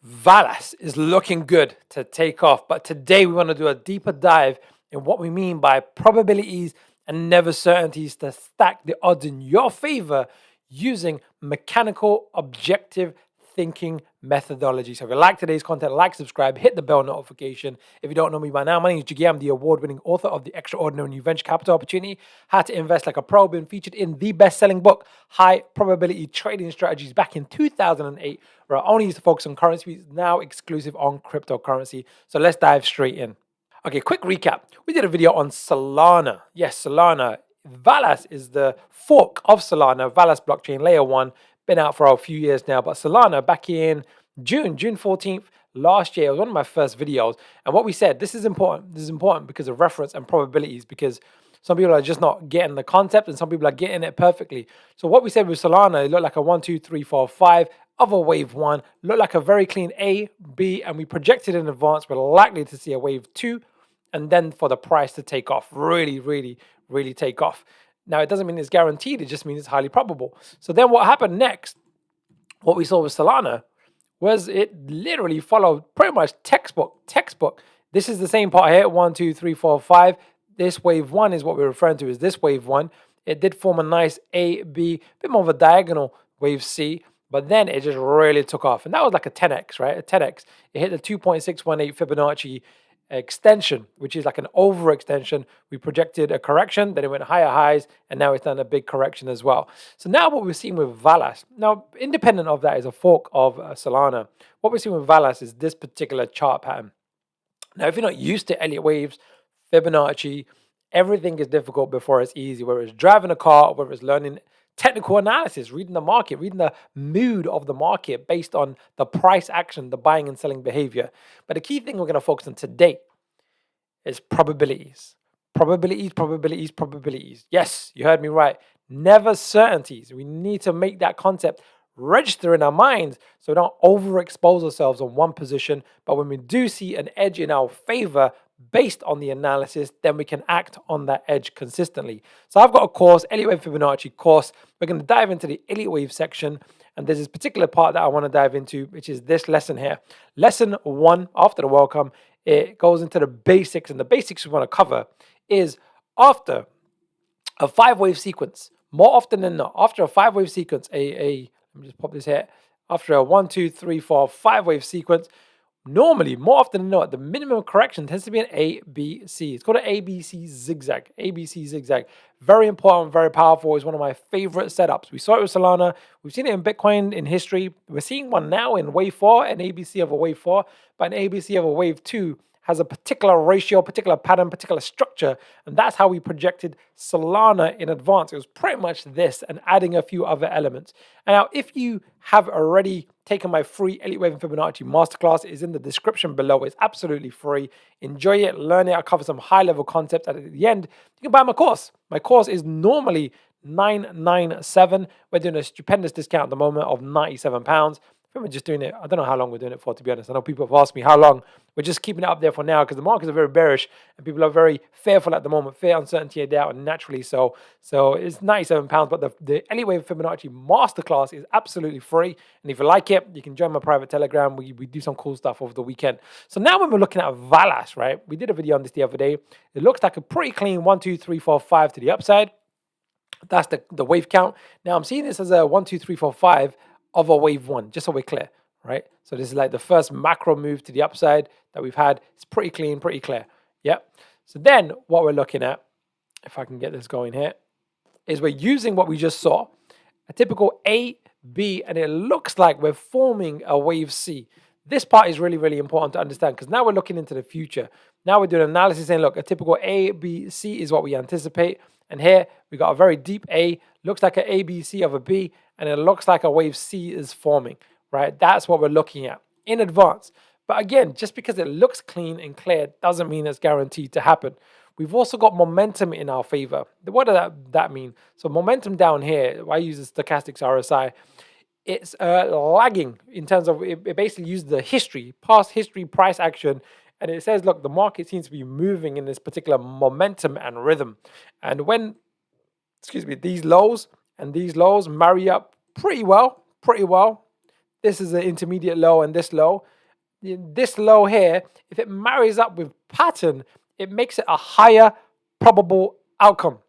Velas is looking good to take off, but today we want to do a deeper dive in what we mean by probabilities and never certainties to stack the odds in your favor using mechanical objective thinking methodology. So if you like today's content, like, subscribe, hit the bell notification. If you don't know me by now, my name is Jiggy. I'm the award-winning author of The Extraordinary New Venture Capital Opportunity, How to Invest Like a Pro, been featured in the best-selling book, High Probability Trading Strategies, back in 2008, where I only used to focus on currency, now exclusive on cryptocurrency. So let's dive straight in. Okay, quick recap. We did a video on Solana. Yes, Solana. Velas is the fork of Solana, Velas blockchain layer 1. Been out for a few years now, but Solana back in June 14th last year, it was one of my first videos. And what we said, this is important. This is important because of reference and probabilities, because some people are just not getting the concept and some people are getting it perfectly. So what we said with Solana, it looked like a 1, 2, 3, 4, 5 of a wave 1, looked like a very clean A, B, and we projected in advance we're likely to see a wave 2, and then for the price to take off, really take off. Now, it doesn't mean it's guaranteed, it just means it's highly probable. So then what happened next, what we saw with Solana, was it literally followed pretty much textbook. This is the same part here, 1, 2, 3, 4, 5. This wave 1 is what we're referring to as this wave 1. It did form a nice A, B, a bit more of a diagonal wave C, but then it just really took off. And that was like a 10x, right? A 10x. It hit the 2.618 Fibonacci extension, which is like an overextension. We projected a correction, then it went higher highs, and now it's done a big correction as well. So now what we're seeing with Velas, now independent of that is a fork of Solana. What we're seeing with Velas is this particular chart pattern. Now, if you're not used to Elliott waves, Fibonacci, everything is difficult before it's easy, whether it's driving a car, whether it's learning technical analysis, reading the market, reading the mood of the market based on the price action, the buying and selling behavior. But the key thing we're going to focus on today is probabilities. Probabilities. Yes, you heard me right. Never certainties. We need to make that concept register in our minds so we don't overexpose ourselves on one position. But when we do see an edge in our favor based on the analysis, then we can act on that edge consistently. So I've got a course, Elliott Wave Fibonacci course. We're going to dive into the Elliott Wave section. And there's this particular part that I want to dive into, which is this lesson here. Lesson 1, after the welcome, it goes into the basics. And the basics we want to cover is after a 5-wave sequence, more often than not, after a 5-wave sequence, let me just pop this here. After a 1, 2, 3, 4, 5-wave sequence, normally, more often than not, the minimum correction tends to be an A, B, C. It's called an ABC zigzag. ABC zigzag. Very important, very powerful. It's one of my favorite setups. We saw it with Solana. We've seen it in Bitcoin in history. We're seeing one now in wave 4, an ABC of a wave 4, but an ABC of a wave 2 has a particular ratio, particular pattern, particular structure, and that's how we projected Solana in advance. It was pretty much this and adding a few other elements. And now, if you have already taken my free Elliott Wave and Fibonacci Masterclass, it is in the description below. It's absolutely free. Enjoy it, learn it. I cover some high-level concepts, and at the end, you can buy my course. My course is normally $997. We're doing a stupendous discount at the moment of £97. I think we're just doing it. I don't know how long we're doing it for, to be honest. I know people have asked me how long. We're just keeping it up there for now because the markets are very bearish and people are very fearful at the moment. Fear, uncertainty, and doubt, and naturally so. So it's £97, but the Elliott Wave Fibonacci Masterclass is absolutely free. And if you like it, you can join my private Telegram. We do some cool stuff over the weekend. So now when we're looking at Velas, right? We did a video on this the other day. It looks like a pretty clean 1, 2, 3, 4, 5 to the upside. That's the wave count. Now I'm seeing this as a 1, 2, 3, 4, 5 of a wave 1, just so we're clear, right? So this is like the first macro move to the upside that we've had. It's pretty clean, pretty clear. Yep. So then what we're looking at, if I can get this going here, is we're using what we just saw, a typical A, B, and it looks like we're forming a wave C. This part is really important to understand because now we're looking into the future. Now we're doing analysis saying, look, a typical A, B, C is what we anticipate. And here we got a very deep A, looks like an A, B, C of a B, and it looks like a wave C is forming, right? That's what we're looking at in advance. But again, just because it looks clean and clear doesn't mean it's guaranteed to happen. We've also got momentum in our favor. What does that mean? So momentum down here, I use the stochastics RSI. It's lagging in terms of, it basically uses the history, past history, price action, and it says, look, the market seems to be moving in this particular momentum and rhythm. And when, these lows and these lows marry up pretty well, this is an intermediate low and this low. This low here, if it marries up with pattern, it makes it a higher probable outcome.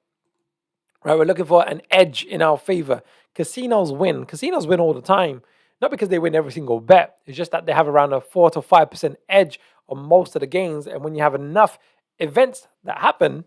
Right, we're looking for an edge in our favor. Casinos win. Casinos win all the time. Not because they win every single bet. It's just that they have around a 4 to 5% edge on most of the games. And when you have enough events that happen,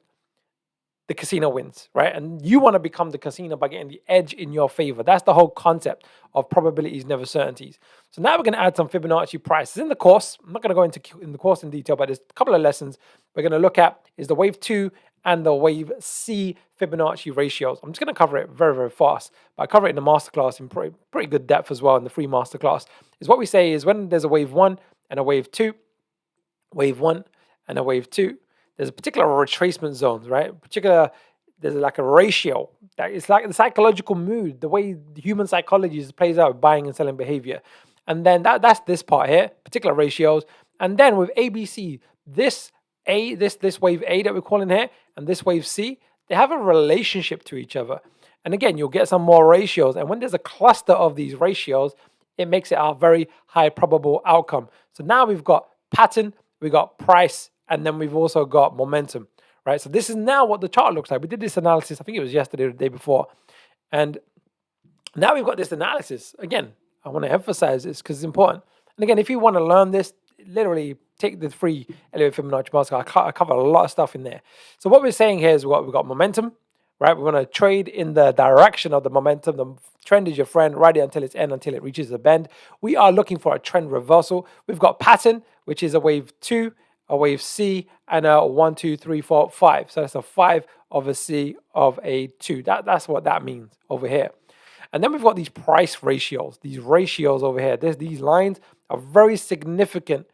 the casino wins, right? And you want to become the casino by getting the edge in your favor. That's the whole concept of probabilities, never certainties. So now we're going to add some Fibonacci prices in the course. I'm not going to go into in the course in detail, but there's a couple of lessons we're going to look at is the wave 2 and the wave C Fibonacci ratios. I'm just going to cover it very, very fast, but I cover it in the masterclass in pretty good depth as well in the free masterclass. Is what we say is when there's a wave 1 and a wave 2, wave 1 and a wave 2, there's a particular retracement zones, right? There's like a ratio. It's like the psychological mood, the way the human psychology plays out, buying and selling behavior. And then that's this part here, particular ratios. And then with ABC, this wave A that we're calling here, and this wave C, they have a relationship to each other. And again, you'll get some more ratios. And when there's a cluster of these ratios, it makes it a very high probable outcome. So now we've got pattern, we've got price, and then we've also got momentum, right? So this is now what the chart looks like. We did this analysis, I think it was yesterday or the day before. And now we've got this analysis. Again, I want to emphasize this because it's important. And again, if you want to learn this, literally take the free Elliott Fibonacci Masterclass. I cover a lot of stuff in there. So what we're saying here is we've got momentum, right? We want to trade in the direction of the momentum. The trend is your friend. Ride it until its end, until it reaches a bend. We are looking for a trend reversal. We've got pattern, which is a wave 2, a wave C, and a 1, 2, 3, 4, 5. So that's a 5 of a C of a 2. That's what that means over here. And then we've got these price ratios. These ratios over here. These lines are very significant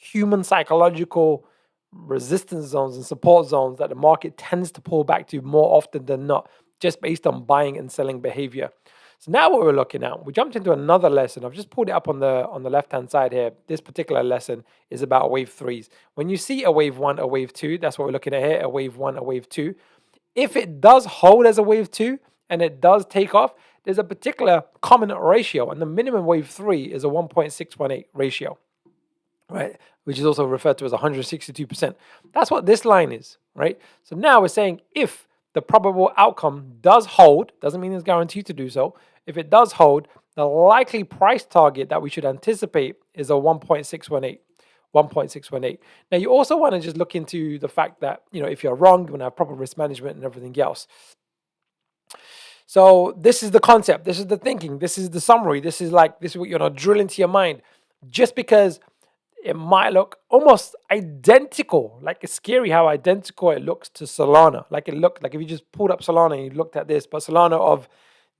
human psychological resistance zones and support zones that the market tends to pull back to more often than not, just based on buying and selling behavior. So now what we're looking at, we jumped into another lesson. I've just pulled it up on the left-hand side here. This particular lesson is about wave 3s. When you see a wave 1, a wave 2, that's what we're looking at here, a wave 1, a wave 2. If it does hold as a wave 2 and it does take off, there's a particular common ratio, and the minimum wave 3 is a 1.618 ratio, right? Which is also referred to as 162%. That's what this line is, right? So now we're saying if the probable outcome does hold, doesn't mean it's guaranteed to do so. If it does hold, the likely price target that we should anticipate is a 1.618. 1.618. Now, you also want to just look into the fact that, if you're wrong, you want to have proper risk management and everything else. So this is the concept. This is the thinking. This is the summary. This is what you're going to drill into your mind. Just because it might look almost identical, like it's scary how identical it looks to Solana. Like if you just pulled up Solana and you looked at this, but Solana of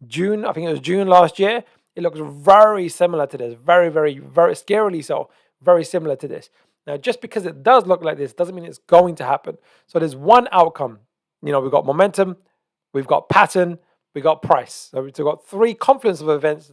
June, I think it was June last year, it looks very similar to this. Very, very, very scarily so. Very similar to this. Now, just because it does look like this doesn't mean it's going to happen. So there's one outcome. We've got momentum, we've got pattern, we got price. So we've got 3 confluence of events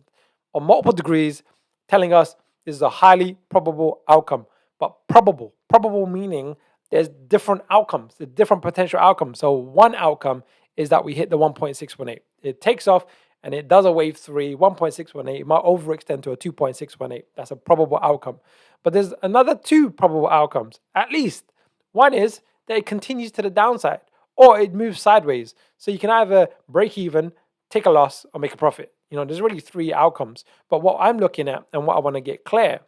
on multiple degrees telling us this is a highly probable outcome. But probable meaning there's different outcomes, the different potential outcomes. So one outcome is that we hit the 1.618. It takes off and it does a wave 3, 1.618. It might overextend to a 2.618. That's a probable outcome. But there's another 2 probable outcomes, at least. One is that it continues to the downside or it moves sideways. So you can either break even, take a loss, or make a profit. There's really 3 outcomes. But what I'm looking at and what I want to get clear,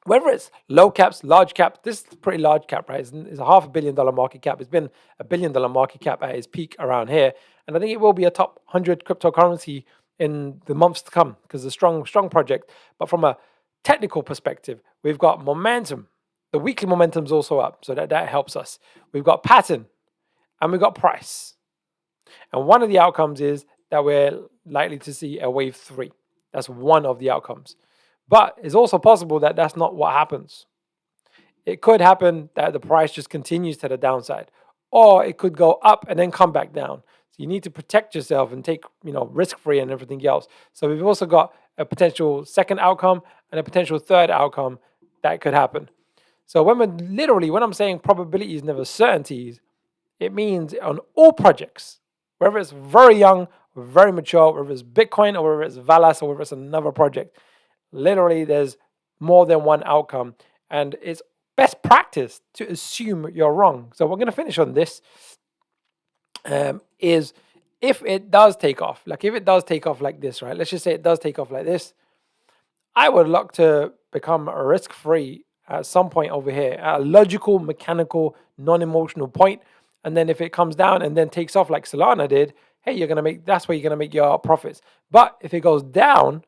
whether it's low caps, large caps, this is pretty large cap, right? It's a $500 million market cap. It's been a $1 billion market cap at its peak around here. And I think it will be a top 100 cryptocurrency in the months to come because it's a strong project. But from a technical perspective, we've got momentum. The weekly momentum is also up, so that helps us. We've got pattern and we've got price. And one of the outcomes is that we're likely to see a wave 3. That's one of the outcomes. But it's also possible that that's not what happens. It could happen that the price just continues to the downside, or it could go up and then come back down. So you need to protect yourself and take, risk-free and everything else. So we've also got a potential second outcome and a potential third outcome that could happen. So when I'm saying probabilities, never certainties, it means on all projects, whether it's very young, very mature, whether it's Bitcoin or whether it's Velas or whether it's another project, Literally, there's more than one outcome, and it's best practice to assume you're wrong. So we're going to finish on this. Is if it does take off, like if it does take off like this, right? Let's just say it does take off like this. I would look to become risk free at some point over here, at a logical, mechanical, non emotional point. And then if it comes down and then takes off like Solana did, hey, that's where you're gonna make your profits. But if it goes down,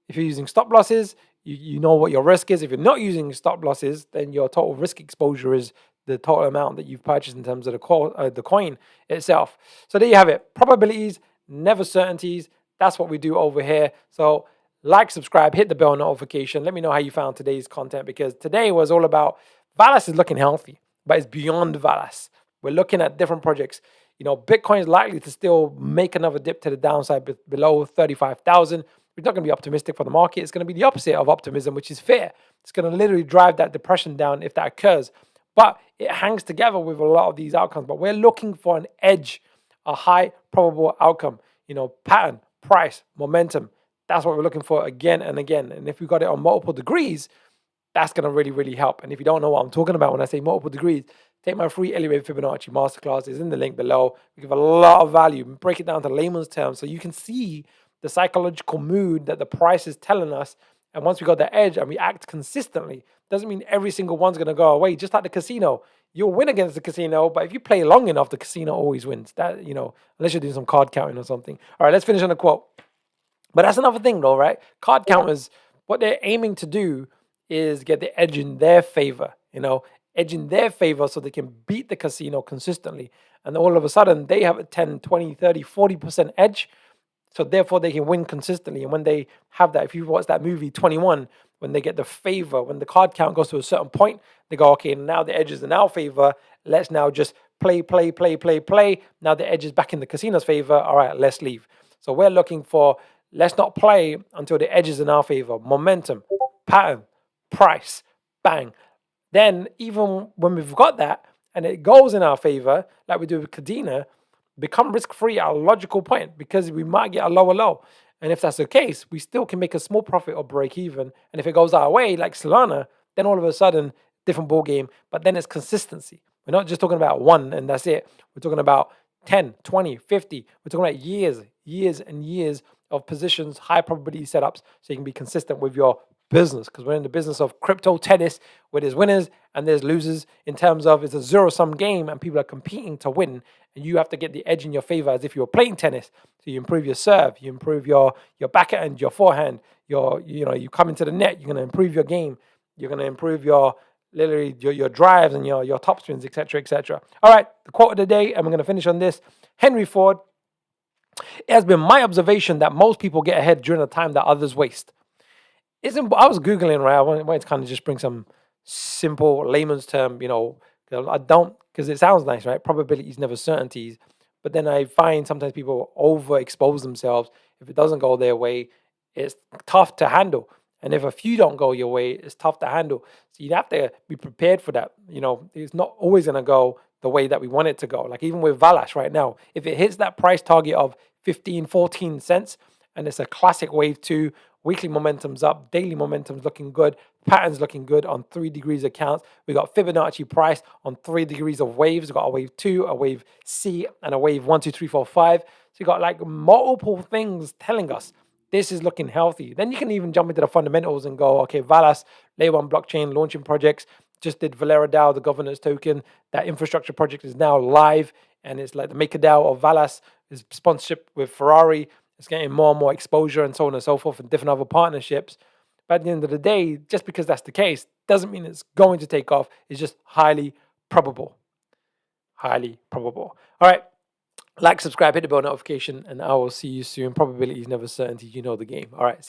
if you're using stop losses, you know what your risk is. If you're not using stop losses, then your total risk exposure is the total amount that you've purchased in terms of the coin itself. So there you have it. Probabilities, never certainties. That's what we do over here. So like, subscribe, hit the bell notification. Let me know how you found today's content, because today was all about Velas is looking healthy, but it's beyond Velas. We're looking at different projects. Bitcoin is likely to still make another dip to the downside below 35,000. We're not going to be optimistic for the market. It's going to be the opposite of optimism, which is fear. It's going to literally drive that depression down if that occurs. But it hangs together with a lot of these outcomes. But we're looking for an edge, a high probable outcome, pattern, price, momentum. That's what we're looking for again and again. And if we got it on multiple degrees, that's going to really, really help. And if you don't know what I'm talking about when I say multiple degrees, take my free Elevated Fibonacci Masterclass. It's in the link below. We give a lot of value. Break it down to layman's terms so you can see the psychological mood that the price is telling us. And once we got the edge and we act consistently, doesn't mean every single one's going to go away. Just like the casino, you'll win against the casino, but if you play long enough, the casino always wins. That, unless you're doing some card counting or something. All right, let's finish on a quote. But that's another thing though, right? Card counters, what they're aiming to do is get the edge in their favor, edge in their favor so they can beat the casino consistently. And all of a sudden they have a 10, 20, 30, 40% edge. So therefore they can win consistently. And when they have that, if you watch that movie 21, when they get the favor, when the card count goes to a certain point, they go, okay, now the edge is in our favor. Let's now just play. Now the edge is back in the casino's favor. All right, let's leave. So we're looking for, let's not play until the edge is in our favor. Momentum, pattern, price, bang. Then even when we've got that and it goes in our favor, like we do with Kadena, become risk-free at a logical point, because we might get a lower low. And if that's the case, we still can make a small profit or break even. And if it goes our way, like Solana, then all of a sudden, different ball game. But then it's consistency. We're not just talking about one and that's it. We're talking about 10, 20, 50. We're talking about years and years of positions, high probability setups, so you can be consistent with your business, because we're in the business of crypto tennis where there's winners and there's losers, in terms of it's a zero-sum game and people are competing to win, and you have to get the edge in your favor as if you were playing tennis. So you improve your serve, you improve your backhand, your forehand, you come into the net, you're going to improve your game, you're going to improve your drives and your topspins, etc., etc. All right, the quote of the day, and we're going to finish on this. Henry Ford: it has been my observation that most people get ahead during a time that others waste. I was Googling, right? I wanted to kind of just bring some simple layman's term, because it sounds nice, right? Probabilities, never certainties. But then I find sometimes people overexpose themselves. If it doesn't go their way, it's tough to handle. And if a few don't go your way, it's tough to handle. So you have to be prepared for that. It's not always going to go the way that we want it to go. Like even with Velas right now, if it hits that price target of 15, 14 cents, and it's a classic wave 2, weekly momentum's up, daily momentum's looking good, patterns looking good on 3 degrees of counts. We got Fibonacci price on 3 degrees of waves. We got a wave 2, a wave C, and a wave 1, 2, 3, 4, 5. So you got like multiple things telling us this is looking healthy. Then you can even jump into the fundamentals and go, okay, Velas, layer 1 blockchain, launching projects, just did Valera DAO, the governance token. That infrastructure project is now live, and it's like the MakerDAO of Velas is sponsorship with Ferrari. It's getting more and more exposure and so on and so forth, and different other partnerships. But at the end of the day, just because that's the case doesn't mean it's going to take off. It's just highly probable. Highly probable. All right. Like, subscribe, hit the bell notification, and I will see you soon. Probability is never certainty. You know the game. All right.